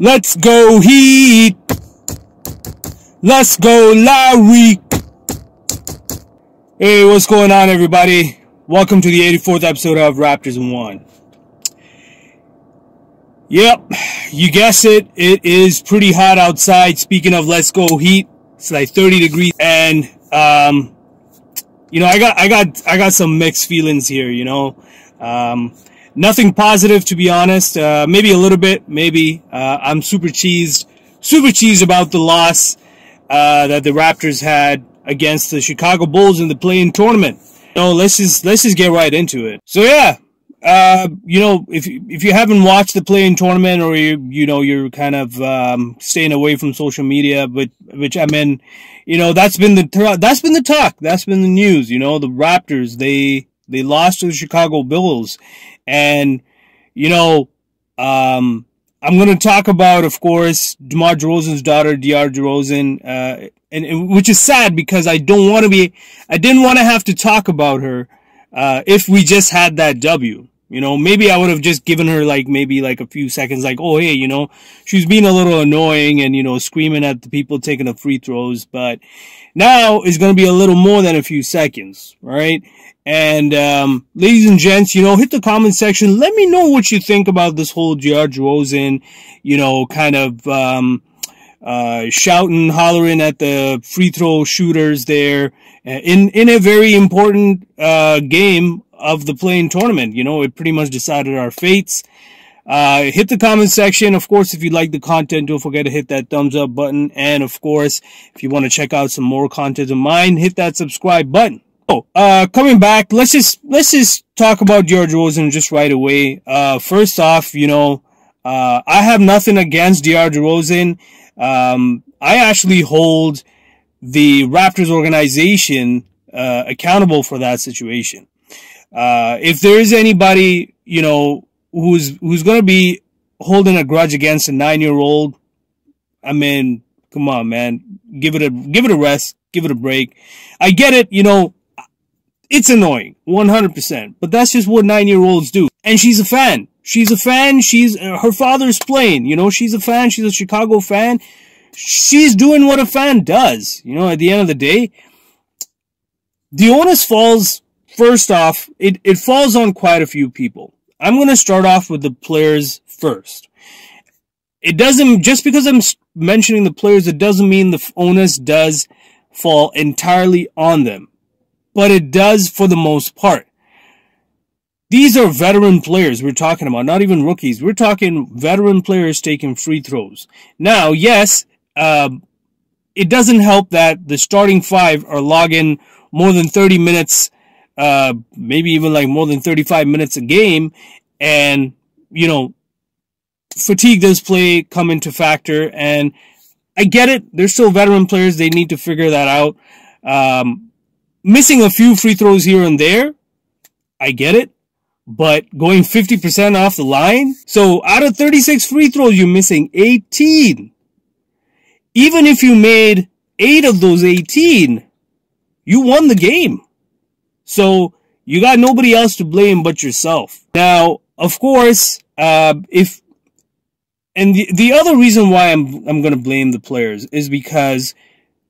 Let's go Heat! Let's go Lowry! Hey, what's going on, everybody? Welcome to the 84th episode of Raptors in 1. Yep, you guessed it. It is pretty hot outside. Speaking of let's go Heat, it's like 30 degrees, and you know, I got some mixed feelings here. You know, nothing positive, to be honest. Maybe a little bit. Maybe I'm super cheesed about the loss that the Raptors had against the Chicago Bulls in the play-in tournament. So let's just get right into it. So yeah, you know, if you haven't watched the play-in tournament, or you're kind of staying away from social media, but which I mean, you know, that's been the talk, that's been the news. You know, the Raptors, they lost to the Chicago Bulls, and you know, I'm going to talk about, of course, DeRozan's daughter, DeRozan, and which is sad because I didn't want to have to talk about her if we just had that W. You know, maybe I would have just given her maybe a few seconds, like, oh, hey, you know, she's being a little annoying and, you know, screaming at the people taking the free throws. But now it's going to be a little more than a few seconds, right? And, ladies and gents, you know, hit the comment section. Let me know what you think about this whole DeRozan, you know, kind of, shouting, hollering at the free throw shooters there in a very important, game of the play-in tournament. You know, it pretty much decided our fates. Hit the comment section. Of course, if you like the content, don't forget to hit that thumbs up button. And of course, if you want to check out some more content of mine, hit that subscribe button. Oh, coming back, let's just talk about DeRozan just right away. First off, you know, I have nothing against DeRozan. I actually hold the Raptors organization accountable for that situation. If there is anybody, you know, who's going to be holding a grudge against a 9-year-old, I mean, come on, man, give it a rest, give it a break. I get it, you know, it's annoying, 100%, but that's just what 9-year-olds do. And she's a fan. She's a fan. Her father's playing, you know, she's a fan. She's a Chicago fan. She's doing what a fan does. You know, at the end of the day, the onus falls, first off, it falls on quite a few people. I'm going to start off with the players first. It doesn't, just because I'm mentioning the players, it doesn't mean the onus does fall entirely on them. But it does for the most part. These are veteran players we're talking about, not even rookies. We're talking veteran players taking free throws. Now, yes, it doesn't help that the starting five are logging more than 30 minutes, maybe even more than 35 minutes a game. And, you know, fatigue does come into factor. And I get it. They're still veteran players. They need to figure that out. Missing a few free throws here and there, I get it. But going 50% off the line, so out of 36 free throws, you're missing 18. Even if you made 8 of those 18, you won the game. So you got nobody else to blame but yourself. Now, of course, the other reason why I'm going to blame the players is because,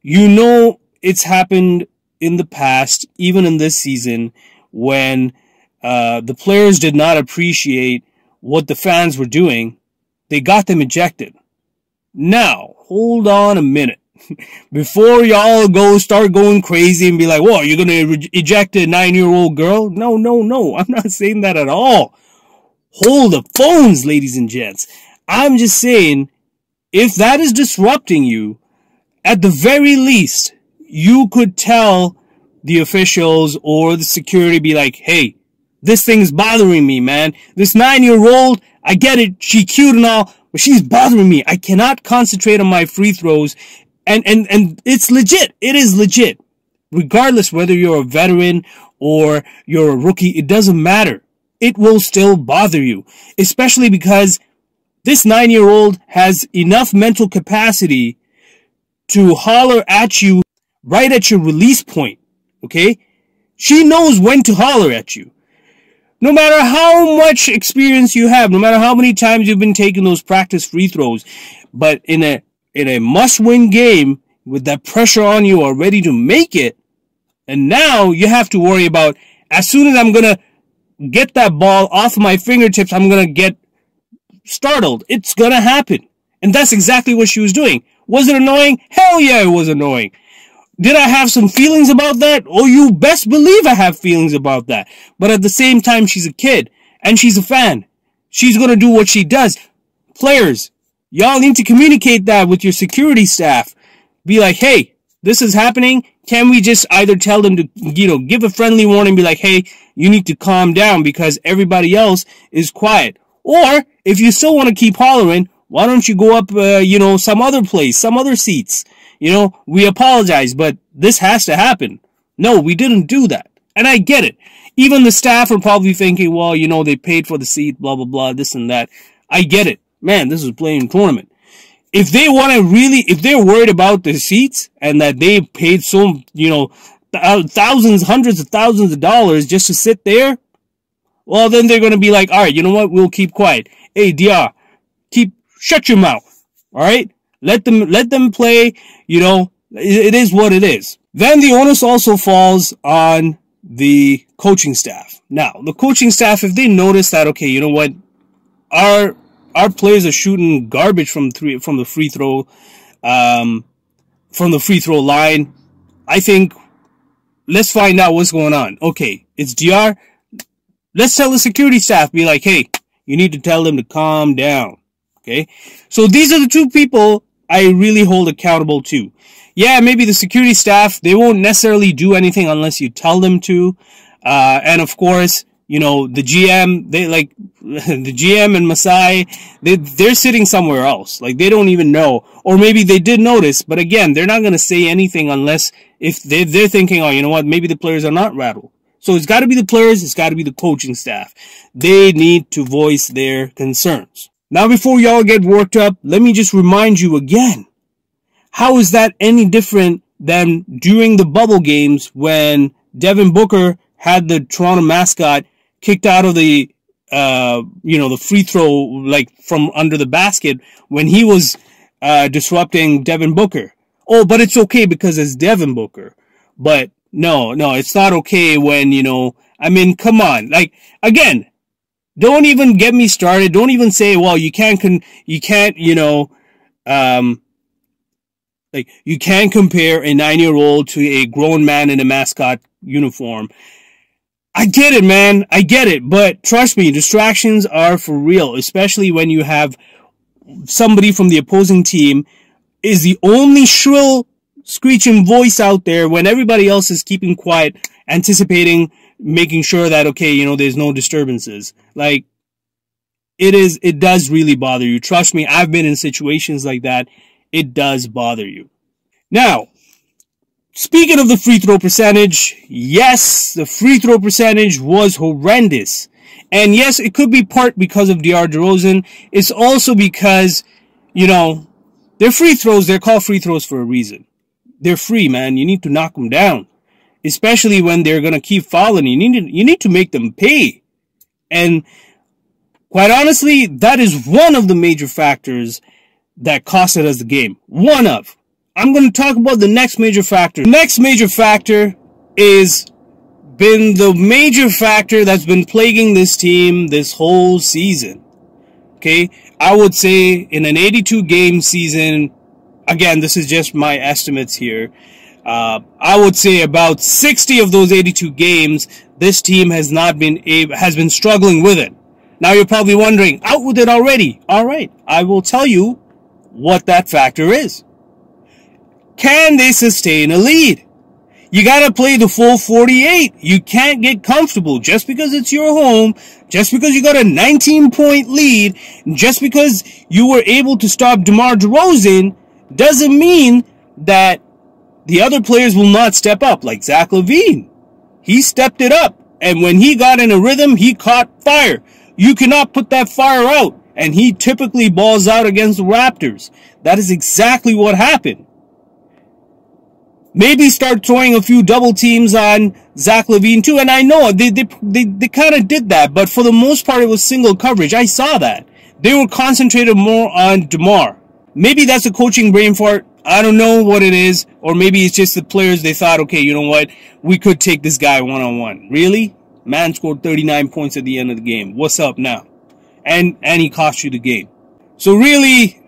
you know, it's happened in the past, even in this season, when the players did not appreciate what the fans were doing, they got them ejected. Now, hold on a minute. Before y'all start going crazy and be like, whoa, you're going to eject a 9-year-old girl? No, no, no. I'm not saying that at all. Hold the phones, ladies and gents. I'm just saying, if that is disrupting you, at the very least, you could tell the officials or the security, be like, hey, this thing's bothering me, man. This 9-year-old, I get it, she's cute and all, but she's bothering me. I cannot concentrate on my free throws. And it's legit. It is legit. Regardless whether you're a veteran or you're a rookie, it doesn't matter. It will still bother you. Especially because this 9-year-old has enough mental capacity to holler at you right at your release point. Okay? She knows when to holler at you. No matter how much experience you have, no matter how many times you've been taking those practice free throws, but in a must-win game with that pressure on you are ready to make it, and now you have to worry about, as soon as I'm gonna get that ball off my fingertips, I'm gonna get startled. It's gonna happen. And that's exactly what she was doing. Was it annoying? Hell yeah, it was annoying. Did I have some feelings about that? Oh, you best believe I have feelings about that. But at the same time, she's a kid. And she's a fan. She's going to do what she does. Players, y'all need to communicate that with your security staff. Be like, hey, this is happening. Can we just either tell them to, give a friendly warning, be like, hey, you need to calm down because everybody else is quiet. Or, if you still want to keep hollering, why don't you go up, some other place, some other seats? We apologize, but this has to happen. No, we didn't do that. And I get it. Even the staff are probably thinking, well, they paid for the seat, blah, blah, blah, this and that. I get it. Man, this is a playing tournament. If they want to if they're worried about the seats and that they paid thousands, hundreds of thousands of dollars just to sit there, well, then they're going to be like, all right, you know what? We'll keep quiet. Hey, Diar, shut your mouth. All right? Let them play, it is what it is. Then the onus also falls on the coaching staff. Now, the coaching staff, if they notice that, okay, you know what, our players are shooting garbage from the free throw line, I think, let's find out what's going on. Okay, it's DR. Let's tell the security staff, be like, hey, you need to tell them to calm down. Okay, so these are the two people I really hold accountable to. Yeah, maybe the security staff, they won't necessarily do anything unless you tell them to. And of course, the GM, the GM and Masai, they're sitting somewhere else. Like, they don't even know. Or maybe they did notice, but again, they're not going to say anything unless if they're thinking, oh, you know what, maybe the players are not rattled. So it's got to be the players, it's got to be the coaching staff. They need to voice their concerns. Now, before y'all get worked up, let me just remind you again. How is that any different than during the bubble games when Devin Booker had the Toronto mascot kicked out of the free throw, like from under the basket when he was disrupting Devin Booker? Oh, but it's okay because it's Devin Booker. But no, it's not okay when, come on. Like, again, don't even get me started. Don't even say, well, you can't compare a 9-year-old to a grown man in a mascot uniform. I get it, man. I get it. But trust me, distractions are for real, especially when you have somebody from the opposing team is the only shrill, screeching voice out there when everybody else is keeping quiet, anticipating, making sure that, okay, there's no disturbances. Like, it does really bother you. Trust me, I've been in situations like that. It does bother you. Now, speaking of the free throw percentage, yes, the free throw percentage was horrendous. And yes, it could be part because of DeRozan. It's also because, they're free throws. They're called free throws for a reason. They're free, man. You need to knock them down. Especially when they're going to keep fouling. You need to make them pay. And quite honestly, that is one of the major factors that costed us the game. One of. I'm going to talk about the next major factor. The next major factor is been the major factor that's been plaguing this team this whole season. Okay? I would say in an 82-game season, again, this is just my estimates here, I would say about 60 of those 82 games, this team has been struggling with it. Now you're probably wondering, out with it already. All right, I will tell you what that factor is. Can they sustain a lead? You gotta play the full 48. You can't get comfortable just because it's your home, just because you got a 19-point lead, just because you were able to stop DeRozan doesn't mean that the other players will not step up, like Zach LaVine. He stepped it up, and when he got in a rhythm, he caught fire. You cannot put that fire out, and he typically balls out against the Raptors. That is exactly what happened. Maybe start throwing a few double teams on Zach LaVine too. And I know they kind of did that, but for the most part, it was single coverage. I saw that. They were concentrated more on DeMar. Maybe that's a coaching brain fart. I don't know what it is. Or maybe it's just the players, they thought, okay, you know what? We could take this guy one-on-one. Really? Man scored 39 points at the end of the game. What's up now? And he cost you the game. So really,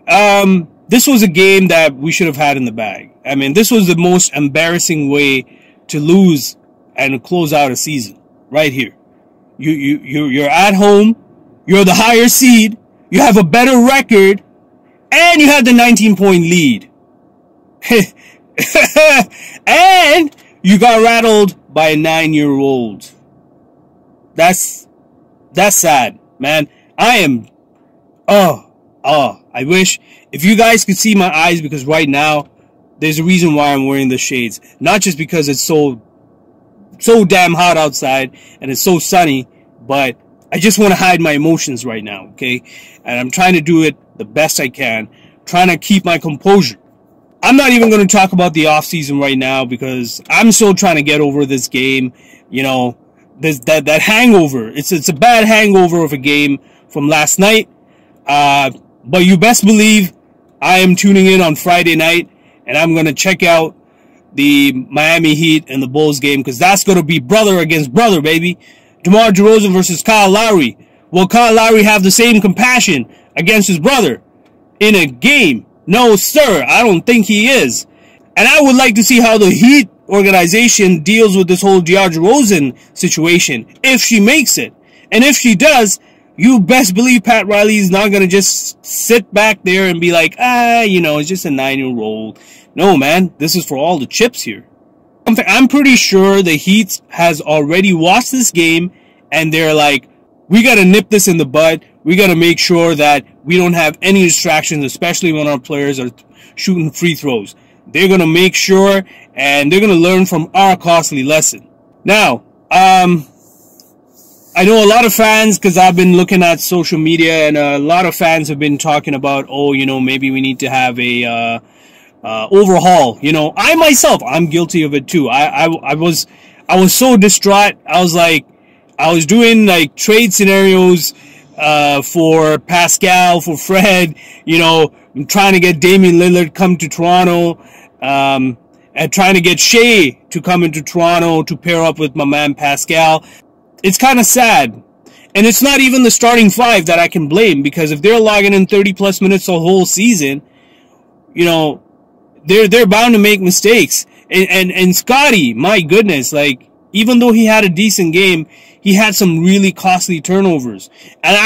this was a game that we should have had in the bag. I mean, this was the most embarrassing way to lose and close out a season. Right here. You're at home. You're the higher seed. You have a better record. And you have the 19-point lead. And you got rattled by a 9-year-old. That's sad, man. I am, I wish, if you guys could see my eyes, because right now, there's a reason why I'm wearing the shades. Not just because it's so damn hot outside, and it's so sunny, but I just want to hide my emotions right now, okay? And I'm trying to do it the best I can, trying to keep my composure. I'm not even going to talk about the offseason right now, because I'm still trying to get over this game, you know, that hangover. It's a bad hangover of a game from last night. But you best believe I am tuning in on Friday night, and I'm going to check out the Miami Heat and the Bulls game, because that's going to be brother against brother, baby. DeMar DeRozan versus Kyle Lowry. Will Kyle Lowry have the same compassion against his brother in a game? No, sir. I don't think he is. And I would like to see how the Heat organization deals with this whole Diar DeRozan situation, if she makes it. And if she does, you best believe Pat Riley is not going to just sit back there and be like, you know, it's just a 9-year-old. No, man, this is for all the chips here. I'm pretty sure the Heat has already watched this game, and they're like, we got to nip this in the bud. We got to make sure that we don't have any distractions, especially when our players are shooting free throws. They're going to make sure, and they're going to learn from our costly lesson. Now, I know a lot of fans, because I've been looking at social media, and a lot of fans have been talking about, oh, you know, maybe we need to have a overhaul. You know, I myself, I'm guilty of it too. I was so distraught. I was doing like trade scenarios for Pascal, for Fred. You know, I'm trying to get Damian Lillard come to Toronto, and trying to get Shea to come into Toronto to pair up with my man Pascal. It's kind of sad. And it's not even the starting five that I can blame, because if they're logging in 30+ minutes the whole season, you know, they're bound to make mistakes. And Scotty, my goodness, like, even though he had a decent game, he had some really costly turnovers. And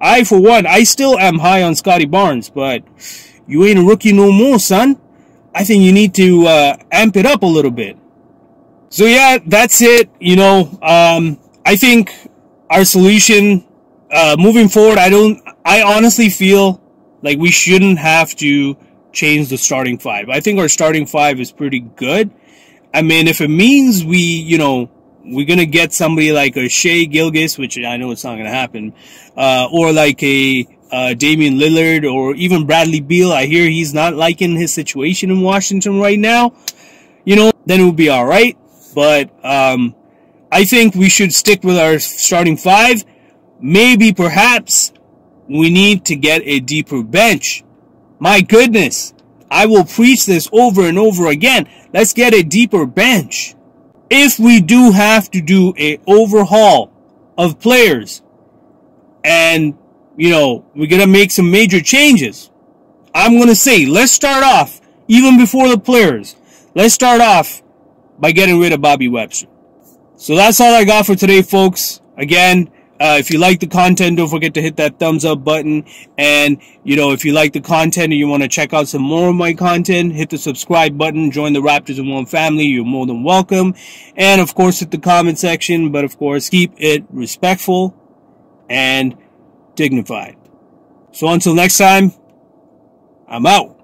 I for one, I still am high on Scotty Barnes, but you ain't a rookie no more, son. I think you need to amp it up a little bit. So yeah, that's it. You know, I think our solution moving forward, I honestly feel like we shouldn't have to change the starting five. I think our starting five is pretty good. I mean, if it means we're going to get somebody like a Shea Gilgeous, which I know it's not going to happen, or like a Damian Lillard, or even Bradley Beal. I hear he's not liking his situation in Washington right now. You know, then it would be all right. But I think we should stick with our starting five. Maybe, perhaps, we need to get a deeper bench. My goodness, I will preach this over and over again. Let's get a deeper bench. If we do have to do a overhaul of players, and, you know, we're going to make some major changes, I'm going to say, let's start off, even before the players, let's start off by getting rid of Bobby Webster. So that's all I got for today, folks. Again, if you like the content, don't forget to hit that thumbs up button. And, you know, if you like the content and you want to check out some more of my content, hit the subscribe button, join the Raptors in One family. You're more than welcome. And, of course, hit the comment section. But, of course, keep it respectful and dignified. So until next time, I'm out.